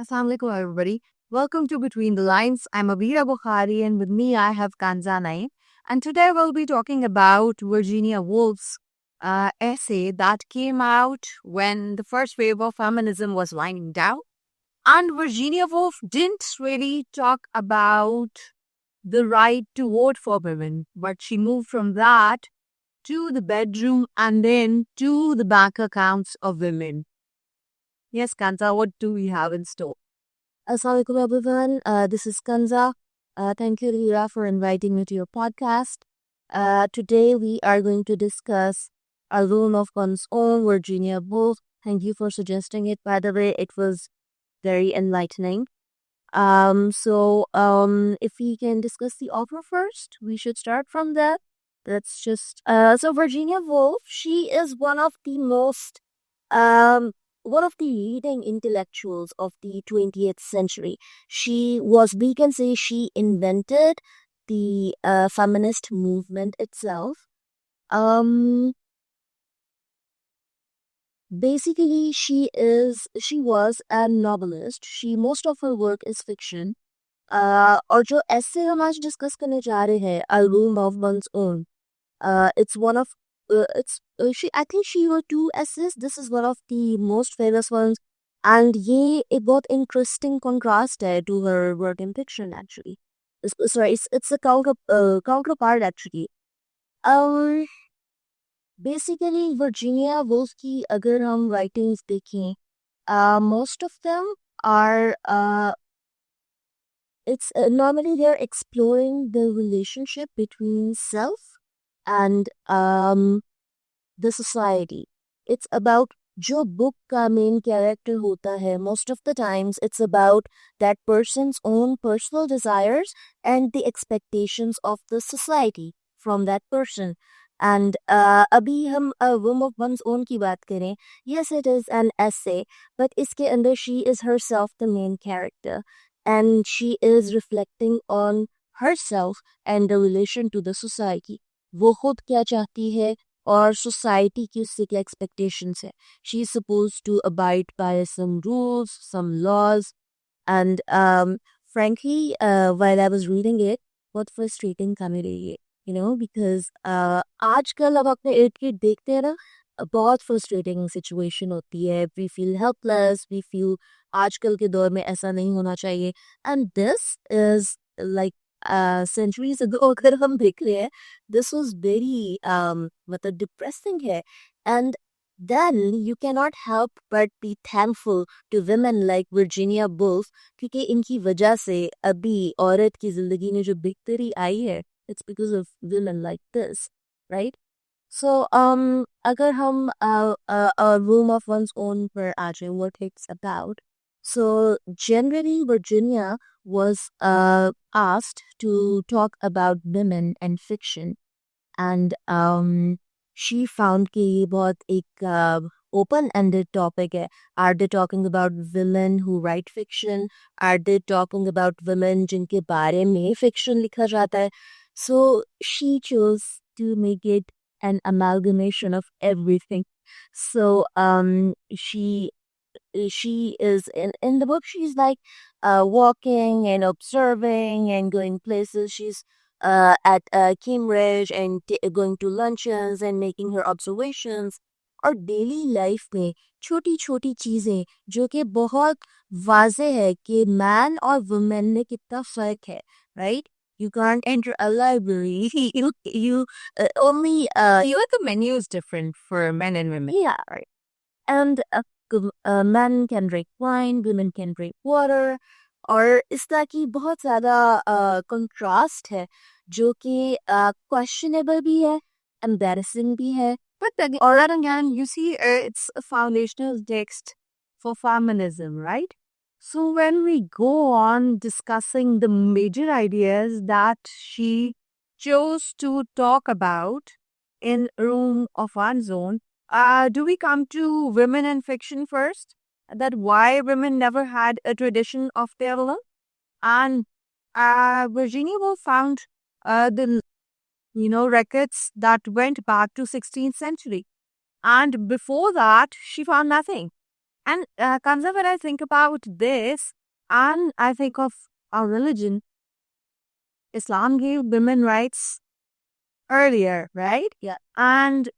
Assalamu alaikum, everybody. Welcome to Between the Lines. I'm Abira Bukhari, and with me I have Kanza Naeem. And today we'll be talking about Virginia Woolf's essay that came out when the first wave of feminism was winding down. And Virginia Woolf didn't really talk about the right to vote for women, but she moved from that to the bedroom and then to the bank accounts of women. Yes, Kanza, what do we have in store? Assalamualaikum everyone. This is Kanza. Thank you, Rira, for inviting me to your podcast. Today we are going to discuss A Room of One's Own, Virginia Woolf. Thank you for suggesting it. By the way, it was very enlightening. If we can discuss the author first, we should start from there. That's just so Virginia Woolf. She is one of the leading intellectuals of the 20th century. We can say, she invented the feminist movement itself. Basically, she was a novelist. Most of her work is fiction. और जो essay हम आज discuss करने जा रहे हैं, A Room of One's Own, it's one of I think she wrote 2 essays. This is one of the most famous ones, and ये एक बहुत interesting contrast है to her work in fiction actually. It's a counterpart actually. Basically Virginia Woolf की अगर हम writings देखें, most of them are it's normally they're exploring the relationship between self and the society. It's about जो book का main character होता है, most of the times it's about that person's own personal desires and the expectations of the society from that person. And अभी हम A Room of One's Own की बात करें, yes, it is an essay, but इसके अंदर she is herself the main character, and she is reflecting on herself and the relation to the society. वो खुद क्या चाहती है और society की उससे क्या expectations है. She is supposed to abide by some rules, some laws, and frankly, while I was reading it, बहुत frustrating था मेरे लिए, because आजकल अब अपने इर्द गिर्द देखते हैं ना, बहुत frustrating situation होती है. We feel helpless, we feel आजकल के दौर में ऐसा नहीं होना चाहिए, and this is like centuries ago अगर हम देख रहे हैं, this was very मतलब depressing है. And then you cannot help but be thankful to women like Virginia Woolf, क्योंकि इनकी वजह से अभी औरत की जिंदगी में जो बेहतरी आई है, it's because of women like this, right? So अगर हम A Room of One's Own पर आ जाए, what it's about. So generally Virginia was asked to talk about women and fiction, and she found कि ये बहुत एक open-ended topic है. Are they talking about women who write fiction? Are they talking about women जिनके बारे में fiction लिखा जाता है? So she chose to make it an amalgamation of everything. So she is in the book, she's like walking and observing and going places. She's at Cambridge and going to luncheons and making her observations. और daily life में छोटी छोटी चीजें जो कि बहुत वाजे है कि मैन और वुमेन में कितना फर्क है, right? You can't enter a library. You only The menu is different for men and women. Yeah, right. And men can drink wine, women can drink water. और इस तरह की बहुत ज़्यादा कंट्रास्ट है जो कि questionable भी है, embarrassing भी है. But then again, you see, it's a foundational text for feminism, right? So when we go on discussing the major ideas that she chose to talk about in Room of One's Own, do we come to women in fiction first? That why women never had a tradition of their own? And Virginia Woolf found the records that went back to 16th century. And before that, she found nothing. And Kanza, when I think about this, and I think of our religion, Islam gave women rights earlier, right? Yeah. And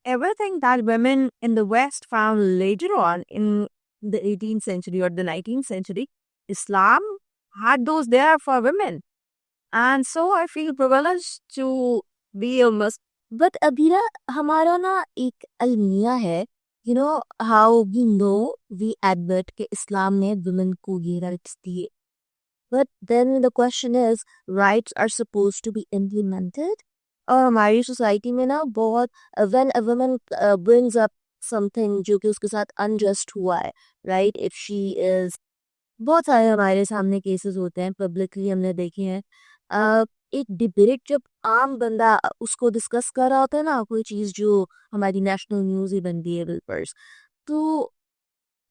everything that women in the West found later on in the 18th century or the 19th century, Islam had those there for women. And so I feel privileged to be a Muslim. But Abira, हमारा ना एक अलमिया है, you know how we know we admit कि इस्लाम ने women को ये rights दिए. But then the question is, rights are supposed to be implemented. और हमारी society में ना बहुत when a woman brings up something जो कि उसके साथ unjust हुआ है, right? If she is बहुत सारे हमारे सामने केसेस होते हैं, पब्लिकली हमने देखे हैं. एक डिबेट जब आम बंदा उसको डिस्कस कर रहा होता है ना, कोई चीज़ जो हमारी नेशनल न्यूज़ ही बनती है पेपर्स, तो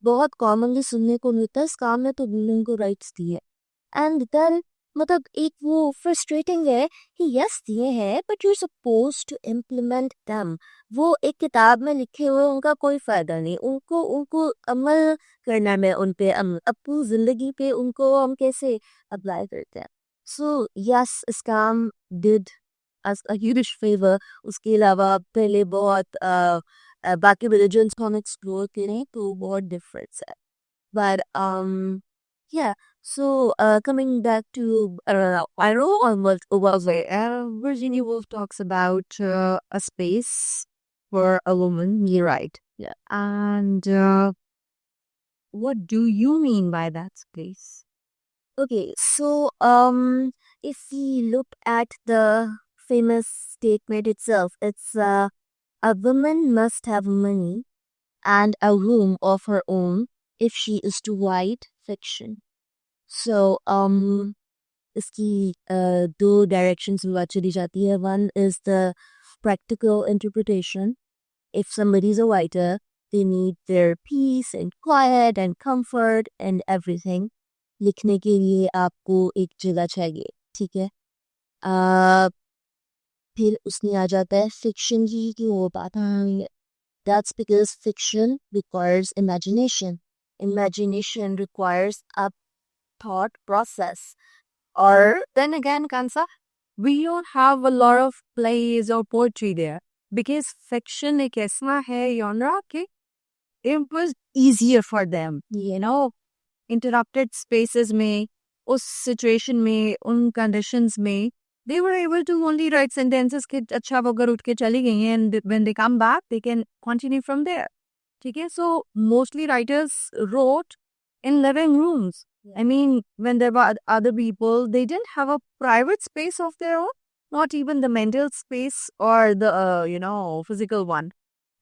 बहुत कॉमनली सुनने को मिलता है इस काम में तो वुमेन को राइट्स दिए. एंड देन मतलब एक वो फ्रस्ट्रेटिंग है कि यस दिए हैं but you suppose to implement them. वो एक किताब में लिखे हुए उनका कोई फायदा नहीं, उनको उनको अमल करना में उन पे अपनी जिंदगी पे उनको हम कैसे अप्लाई करते हैं. So yes Islam did us a huge favour. उसके अलावा पहले बहुत बाकी रिलीजन्स को हम एक्सप्लोर करें तो बहुत डिफरेंस है. But yeah, so coming back to I know on what was it. Virginia Woolf talks about a space for a woman. You're right. Yeah. And what do you mean by that space? Okay, so if we look at the famous statement itself, it's a woman must have money and a room of her own if she is to write fiction. So इसकी दो directions में बात चली जाती है. One is the practical interpretation. If somebody is a writer, they need their peace and quiet and comfort and everything. लिखने के लिए आपको एक जगह चाहिए, ठीक है. फिर उसमें आ जाता है fiction की वो बात. That's because fiction requires imagination. Imagination requires a thought process. Or then again, Kansa, we don't have a lot of plays or poetry there because fiction एक ऐसा है genre कि it was easier for them, you know, interrupted spaces में, उस situation में, उन conditions में, they were able to only write sentences कि अच्छा वो अगर उठ के चली गई हैं and when they come back, they can continue from there. ठीक है? So mostly writers wrote in living rooms. I mean, when there were other people, they didn't have a private space of their own, not even the mental space or the, physical one.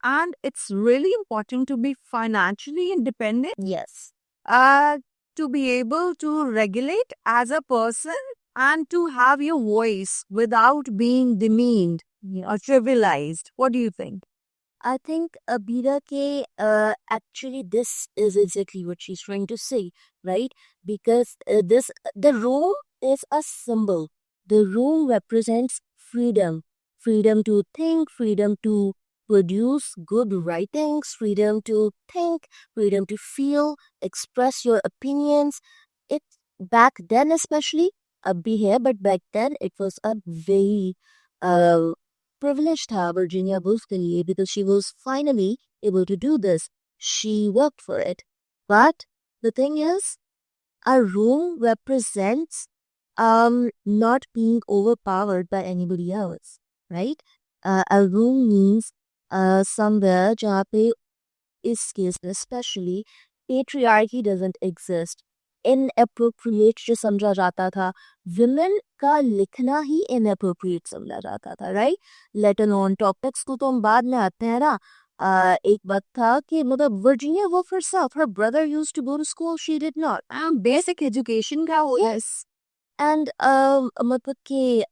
And it's really important to be financially independent. Yes. To be able to regulate as a person and to have your voice without being demeaned or trivialized. What do you think? I think Abira ke actually this is exactly what she's trying to say, right? Because the room is a symbol. The room represents freedom, freedom to think, freedom to produce good writings, freedom to think, freedom to feel, express your opinions. It back then especially, abhi hai, but back then it was a very privileged था Virginia Woolf के लिए because she was finally able to do this. She worked for it. But the thing is, a room represents not being overpowered by anybody else, right? A room means somewhere जहाँ पे इस case में especially patriarchy doesn't exist. Inappropriate जो समझा जाता था, women का लिखना ही inappropriate समझा जाता था, right? Let alone topics को तो हम बाद में आते हैं ना. एक बात था कि मतलब Virginia Woolf herself, her brother used to go to school, she did not. Basic education का हो. Yes. And मतलब कि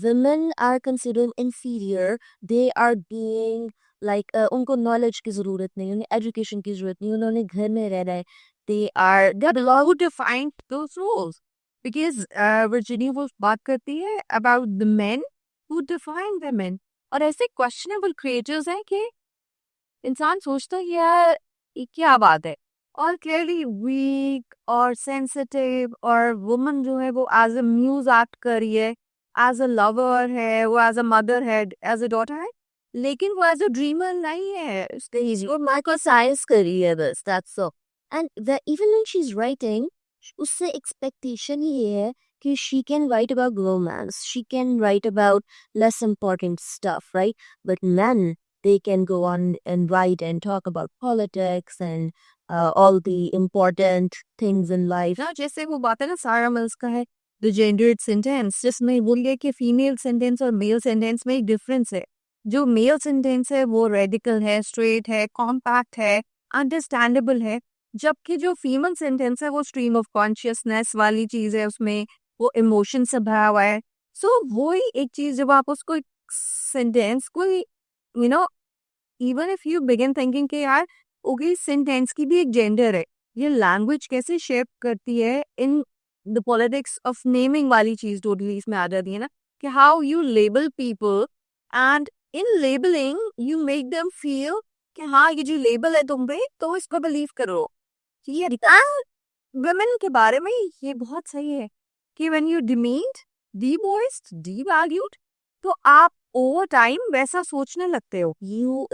women are considered inferior. They are being like उनको knowledge की ज़रूरत नहीं, उन्हें education की ज़रूरत नहीं, उन्होंने घर में रहना है. They're the law who defined those rules. Because Virginia Woolf बात करती है about the men who define women. और ऐसे questionable creatures हैं कि इंसान सोचता है यार ये क्या बात है. और क्लियरली वीक और सेंसिटिव, और वुमन जो है वो एज अ म्यूज एक्ट कर रही है, एज अ लवर है, वो एज अ मदर है, एज अ डॉटर है, लेकिन वो एज अ ड्रीमर नहीं है। और माइक्रो साइंस करी है बस, that's all. And even when she's writing, उससे expectation ही ये है कि she can write about romance, she can write about less important stuff, right? But men, they can go on and write and talk about politics and all the important things in life. ना जैसे वो बात है ना सारा mills का है the gendered sentence, जिसमें बोल गया कि फीमेल सेंटेंस और मेल सेंटेंस में एक डिफरेंस है। जो मेल सेंटेंस है वो रेडिकल है, स्ट्रेट है, कॉम्पैक्ट है, अंडरस्टैंडेबल है, जबकि जो फीमेल सेंटेंस है वो स्ट्रीम ऑफ कॉन्शियसनेस वाली चीज है, उसमें वो इमोशन से भरा हुआ है। सो वही एक चीज जब आप उसको एक सेंटेंस को you know even if you begin thinking कि यार ओके सेंटेंस की भी एक जेंडर है, ये लैंग्वेज कैसे शेप करती है in the politics of naming वाली चीज टोटली इसमें आ जाती है ना, कि how you label people and in labelling you make them feel कि हाँ ये जो लेबल है तुम पे तो इसको बिलीव करो। ये वुमेन के बारे में ये बहुत सही है कि व्हेन यू डिमीन्ड, डीवॉइस्ड, डीवैल्यूड, तो आप ओवर टाइम वैसा सोचने लगते हो।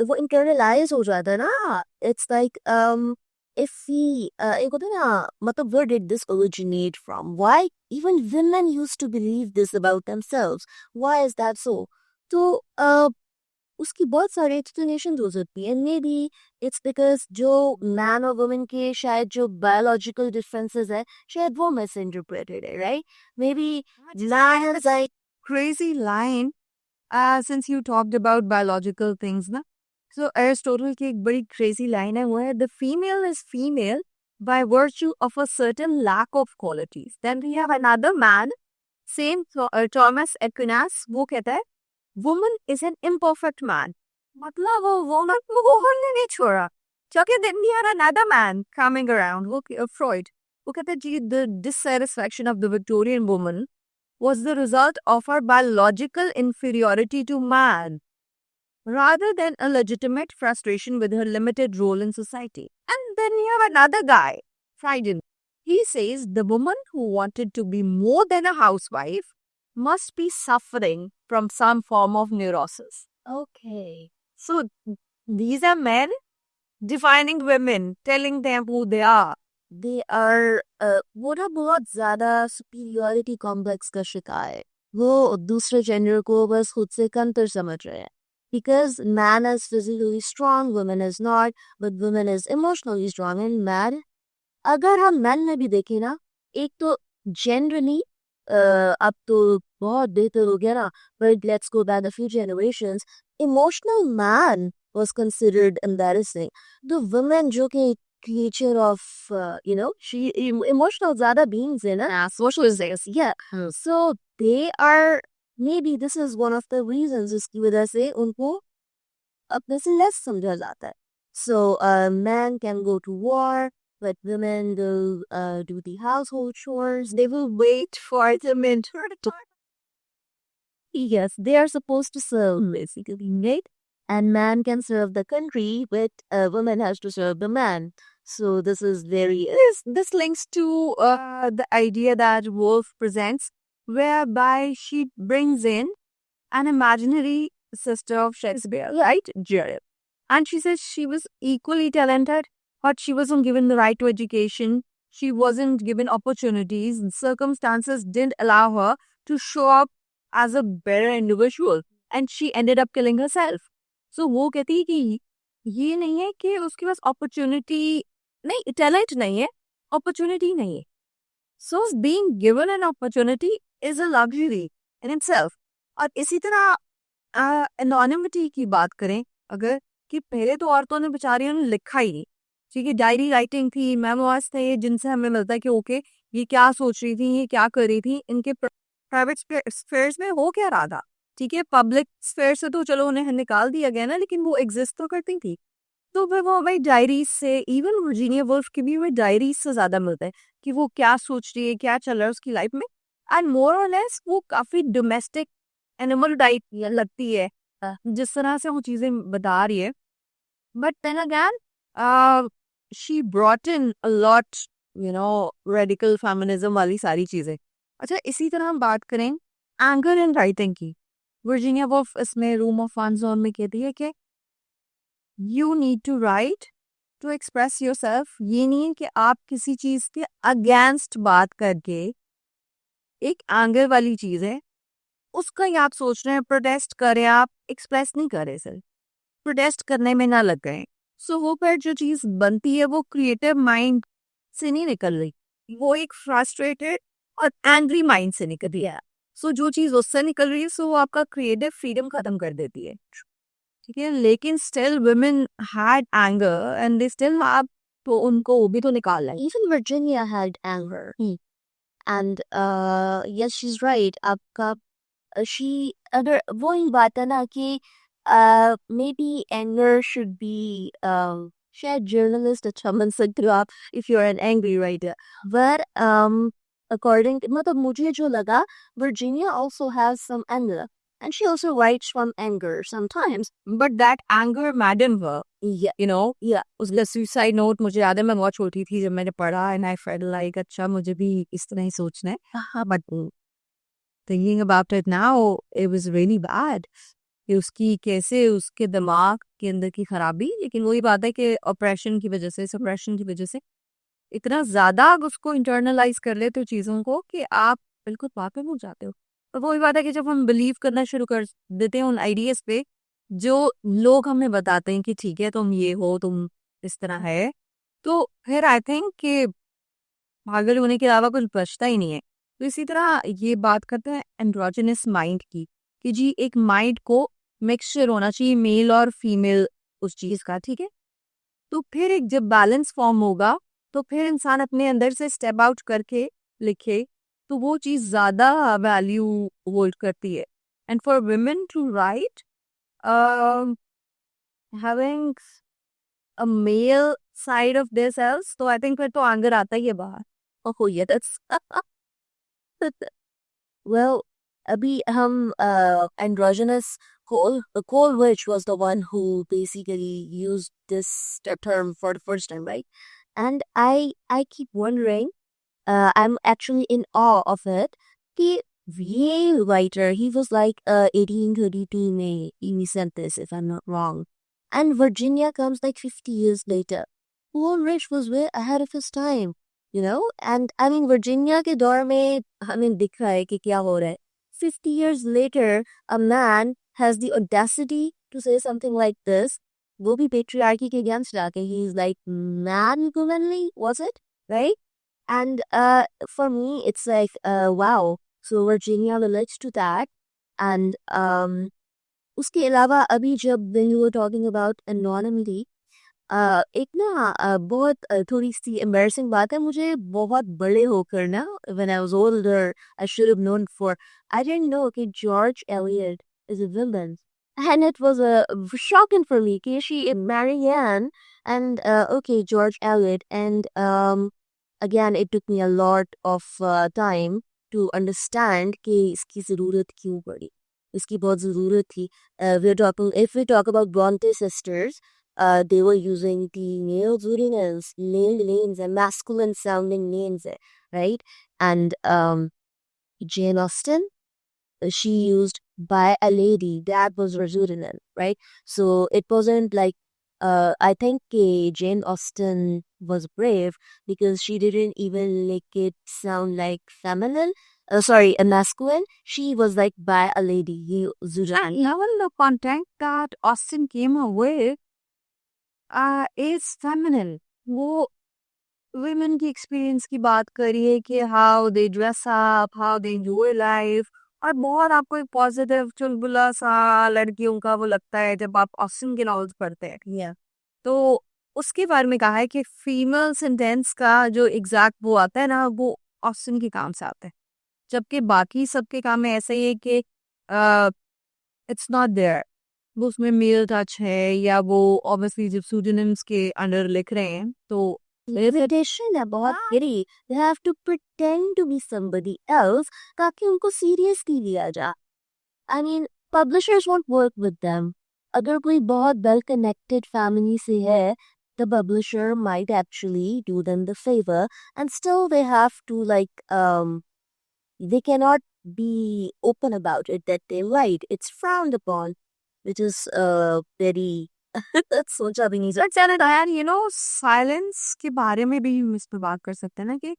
वो इंटरनलाइज हो जाता है ना. इट्स लाइक if we एक होता है ना, मतलब where did this originate from? Why even women used to believe this about themselves? Why is that so? तो उसकी बहुत सारी एक्सप्लेनेशन हो सकती है. मे बी इट्स बिकॉज जो मैन और वुमेन के शायद जो बायोलॉजिकल डिफरेंसेस है शायद वो मिस इंटरप्रेटेड है, right? May be Lions like Crazy line, since you talked about biological things ना, so Aristotle की एक बड़ी crazy line है, वो है the female is female by virtue of a certain lack of qualities. Then we have another man, same Thomas Aquinas, वो कहता है woman is an imperfect man. मतलब वो woman को woman ने नहीं छोड़ा। Chakya then we had another man coming around, वो Freud, वो कहता है जी the dissatisfaction of the Victorian woman was the result of her biological inferiority to man, rather than a legitimate frustration with her limited role in society. And then you have another guy, Frieden. He says the woman who wanted to be more than a housewife must be suffering from some form of neurosis. okay. So these are men defining women, telling them who they are. They are वो ना बहुत ज्यादा superiority complex का शिकार है. वो दूसरे gender को बस खुद से कमतर समझ रहे हैं. Because man is physically strong, woman is not, but woman is emotionally strong and man. अगर हम मैन में भी देखें ना, एक तो जनरली अब तो बहुत बेहतर हो गया ना, but let's go back a few generations, emotional man was considered embarrassing. The women जो कि creature of she emotional ज़्यादा beings है ना. Yeah, socializers. Yeah. So they are, maybe this is one of the reasons जिसकी वजह से उनको अपने से less समझा जाता है. So men can go to war, but women will do the household chores. They will wait for the mentor to talk. Yes, they are supposed to serve basically, right? And man can serve the country, but a woman has to serve the man. So this is very This links to the idea that Woolf presents, whereby she brings in an imaginary sister of Shakespeare, right, Judith. And she says she was equally talented, but she wasn't given the right to education. She wasn't given opportunities. Circumstances didn't allow her to show up as a better individual, and she ended up killing herself. So वो कहती है कि ये नहीं है कि उसके पास opportunity नहीं, टैलेंट नहीं है, अपॉर्चुनिटी नहीं है. So being given an opportunity is a luxury in itself. और इसी तरह एनोनिमिटी की बात करें अगर, कि पहले तो औरतों ने बेचारियों ने लिखा ही नहीं, ठीक है, डायरी राइटिंग थी, मेमोइर्स थे, जिनसे हमें मिलता है कि ओके ये क्या सोच रही थी, ये क्या कर रही थी, इनके प्राइवेट स्फेयर्स में हो क्या रहा था. ठीक है, पब्लिक स्फेयर से तो चलो उन्हें निकाल दिया गया ना, लेकिन वो एग्जिस्ट तो करती थी. तो फिर वो हमें डायरीज से, इवन वर्जीनिया वुल्फ की भी हमें डायरीज से ज्यादा मिलता है कि वो क्या सोच रही है, क्या चल रहा है उसकी लाइफ में. एंड मोर और लेस वो काफी डोमेस्टिक एनिमल टाइप लगती है जिस तरह से वो चीजें बता रही है. But then again she brought in a lot, radical feminism वाली सारी चीजें. अच्छा, इसी तरह हम बात करें एंगर इन राइटिंग की. वर्जीनिया वुल्फ इसमें रूम ऑफ फन जोन में कहती है कि you need to write to express yourself. ये नहीं है कि आप किसी चीज के अगेंस्ट बात करके, एक एंगर वाली चीज है उसका ही आप सोच रहे हैं प्रोटेस्ट करें, आप एक्सप्रेस नहीं कर रहे सर, प्रोटेस्ट करने में ना लग गए. सो वो पर जो चीज बनती है वो क्रिएटिव माइंड से नहीं निकल रही, वो एक फ्रस्ट्रेटेड और एंग्री माइंड से निकल रही है. सो जो चीज उससे निकल रही है सो वो आपका क्रिएटिव फ्रीडम खत्म कर देती है. ठीक है, लेकिन still women had anger and they still have, तो उनको वो भी तो निकालना है. Even Virginia had anger. And yes, she's right. आपका she अगर वो ही बात है ना कि maybe anger should be शायद journalist अच्छा बन सकते हो आप if you're an angry writer. But according मतलब मुझे जो लगा Virginia also has some anger and she also writes from anger sometimes. But that anger maddened her. Yeah. Yeah. उसका suicide note मुझे याद है, मैं बहुत छोटी थी जब मैंने पढ़ा and I felt like अच्छा मुझे भी इस तरह ही सोचना है. But thinking about it now, it was really bad. कि उसकी कैसे उसके दिमाग के अंदर की खराबी, लेकिन वही बात है कि ऑपरेशन की वजह से, सप्रेशन की वजह से इतना ज्यादा आप उसको इंटरनलाइज कर लेते हो चीजों को कि आप बिल्कुल पागल हो जाते हो. और वही बात है कि जब हम बिलीव करना शुरू कर देते हैं उन आइडियाज पे जो लोग हमें बताते हैं कि ठीक है तुम ये हो, तुम इस तरह है, तो फिर आई थिंक कि पागल होने के अलावा कुछ बचता ही नहीं है. तो इसी तरह ये बात करते हैं एंड्रोजिनस माइंड की कि जी एक माइंड को मिक्सचर होना चाहिए मेल और फीमेल उस चीज का. ठीक है, तो फिर एक जब बैलेंस फॉर्म होगा तो फिर इंसान अपने अंदर से स्टेप आउट करके लिखे तो वो चीज ज्यादा वैल्यू होल्ड करती है. And for women to write having a male side of this selves, तो आई थिंक फिर तो एंगर आता ही है बाहर. Oh yeah, that's well. Abhi hum androgynous Coleridge was the one who basically used this term for the first time, right? And I keep wondering, I'm actually in awe of it. Ki ye writer, he was like 1832 May he sent this, if I'm not wrong. And Virginia comes like 50 years later. Coleridge was way ahead of his time. And I mean Virginia के दौर में हमें दिख रहा है कि क्या हो रहा है. 50 years later, a man has the audacity to say something like this. वो भी patriarchy के against जाके, he's like man womanly, was it? Right? And for me, it's like wow. So Virginia relates to that. And उसके अलावा अभी जब when you were talking about anonymity, एक ना बहुत थोड़ी सी embarrassing बात है. मुझे बहुत बड़े होकर ना, when I was older, I should have known before. I didn't know कि George Eliot is a villain. And it was shocking for me कि she Marianne and okay, George Eliot. And again, it took me a lot of time to understand कि इसकी ज़रूरत क्यों पड़ी. इसकी बहुत ज़रूरत थी. If we talk about Bronte sisters, they were using the male pseudonyms, male names, and masculine sounding names, right? And Jane Austen, she used by a lady. That was her pseudonym, right? So it wasn't like I think Jane Austen was brave because she didn't even make it sound like feminine. Sorry, a masculine. She was like by a lady. And now the content that Austen came with is feminine. वो women की experience की बात करिए कि how they dress up, how they enjoy life, और बहुत आपको एक पॉजिटिव चुलबुला सा लड़कियों का वो लगता है जब आप ऑस्टिन के नॉवेल्स पढ़ते हैं. Yeah. तो उसके बारे में कहा है कि फीमेल सेंटेंस का जो एग्जैक्ट वो आता है ना, वो ऑस्टिन के काम से आता है, जबकि बाकी सबके काम में ऐसा ही है कि इट्स नॉट देयर. वो उसमें मेल टच है या वो ऑब्वियसली जब pseudonyms के अंडर लिख रहे हैं तो Reputation है बहुत गिरी. They have to pretend to be somebody else ताकि उनको seriously लिया जा. I mean, publishers won't work with them. अगर कोई बहुत well connected family से है the publisher might actually do them the favor, and still they have to they cannot be open about it that they write. It's frowned upon, which is very that's सोचा भी नहीं सकता. Let's say that, you know, silence के बारे में भी हम इस पे बात कर सकते हैं ना कि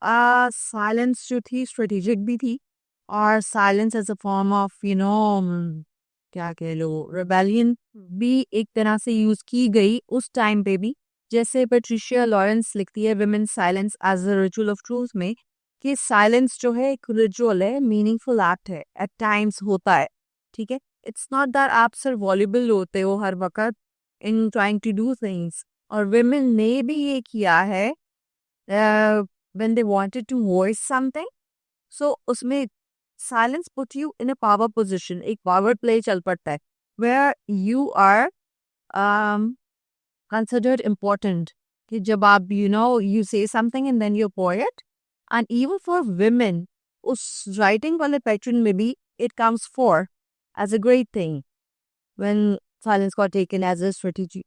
साइलेंस जो थी स्ट्रेटेजिक भी थी और silence as a form of you know क्या कह लो रेबेलियन भी एक तरह से यूज की गई उस टाइम पे भी. जैसे पेट्रिशिया लॉरेंस लिखती है women silence as a ritual of truth में कि साइलेंस जो है एक रिचुअल है, मीनिंगफुल एक्ट है, एट टाइम्स होता है. ठीक है, इट्स नॉट दैट आप सिर्फ वॉल्युबल होते हो हर वक्त in trying to do things. और विमेन ने भी ये किया है when they wanted to voice something. So उसमें silence put you in a power position, एक power play चल पड़ता है where you are um, considered important. कि जब आप you know you say something and then you're quiet. And even for women उस writing वाले pattern में भी it comes for as a great thing when silence got taken as a strategy.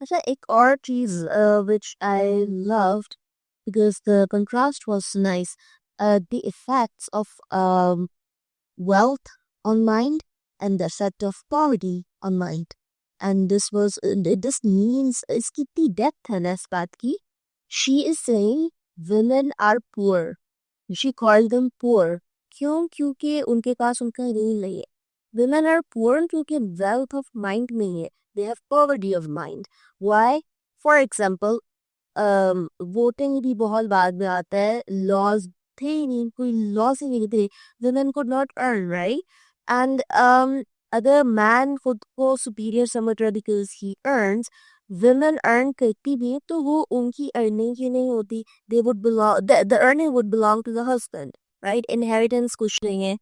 अच्छा, एक और चीज which I loved because the contrast was nice. The effects of wealth on mind and the effect of poverty on mind. And this means इसकी इतनी depth है ना इस बात की. She is saying women are poor. She called them poor. क्यों? क्योंकि उनके पास उनका रील नहीं है. Women are poor क्योंकि wealth of mind नहीं है. They have poverty of mind. Why? For example, voting भी बहुत बाद में आता है. लॉज थे ही नहीं, कोई लॉज ही नहीं थे. Women could not earn, right? And अगर मैन खुद को सुपीरियर समझ रहा because he earns, women earn करती भी तो वो उनकी earning की नहीं होती. They would belong, the earning would belong to the husband, right? Inheritance कुछ नहीं है.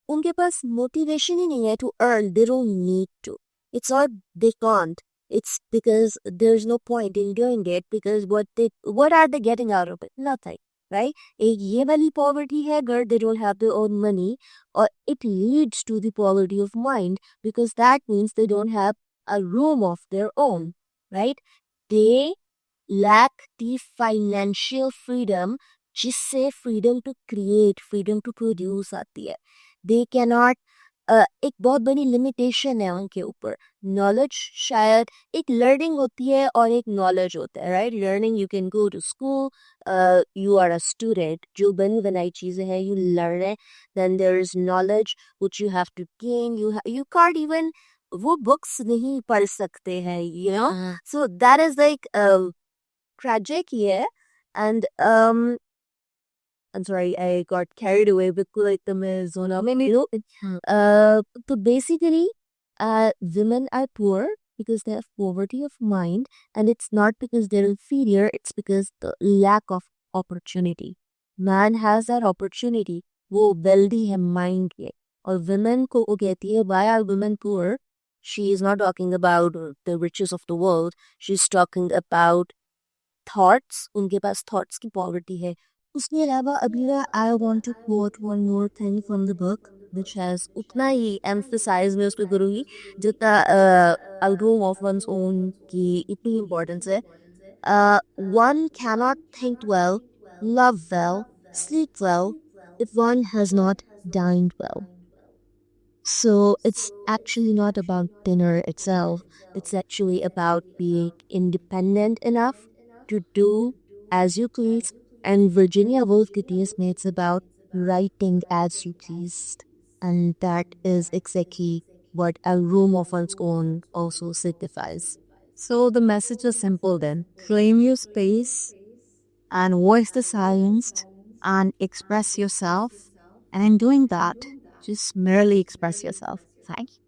उनके पास motivation ही नहीं है to earn. They don't need to. It's not they can't. It's because there's no point in doing it because what are they getting out of it? Nothing, right? एक ये वाली poverty है अगर they don't have their own money, or it leads to the poverty of mind because that means they don't have a room of their own, right? They lack the financial freedom जिससे freedom to create, freedom to produce आती है. They cannot एक बहुत बड़ी limitation है उनके ऊपर. Knowledge शायद एक लर्निंग होती है और एक नॉलेज होता है, right? Learning you can go to school, you are a student, जो बनी बनाई चीज़ें हैं यू लर्न है. Then there is knowledge which you have to gain. You can't even वो बुक्स नहीं पढ़ सकते हैं, you know. So that is like tragic, yeah. And I'm sorry, I got carried away with like the Mizuna. So basically, women are poor because they have poverty of mind, and it's not because they're inferior, it's because the lack of opportunity. Man has that opportunity. वो wealthy है mind के. और women को वो कहती है, why are women poor? She is not talking about the riches of the world. She's talking about thoughts. उनके पास thoughts की poverty है. उसके अलावा अगला I want to quote one more thing from the book which has उतना ही emphasize मैं उस पर करूँगी जितना a room of one's own की इतनी importance है. One cannot think well, love well, sleep well if one has not dined well. So it's actually not about dinner itself. It's actually about being independent enough to do as you please. And Virginia Woolf Gideon's it's about writing as you pleased. And that is exactly what a room of one's own also signifies. So the message is simple then. Claim your space and voice the silenced and express yourself. And in doing that, just merely express yourself. Thank you.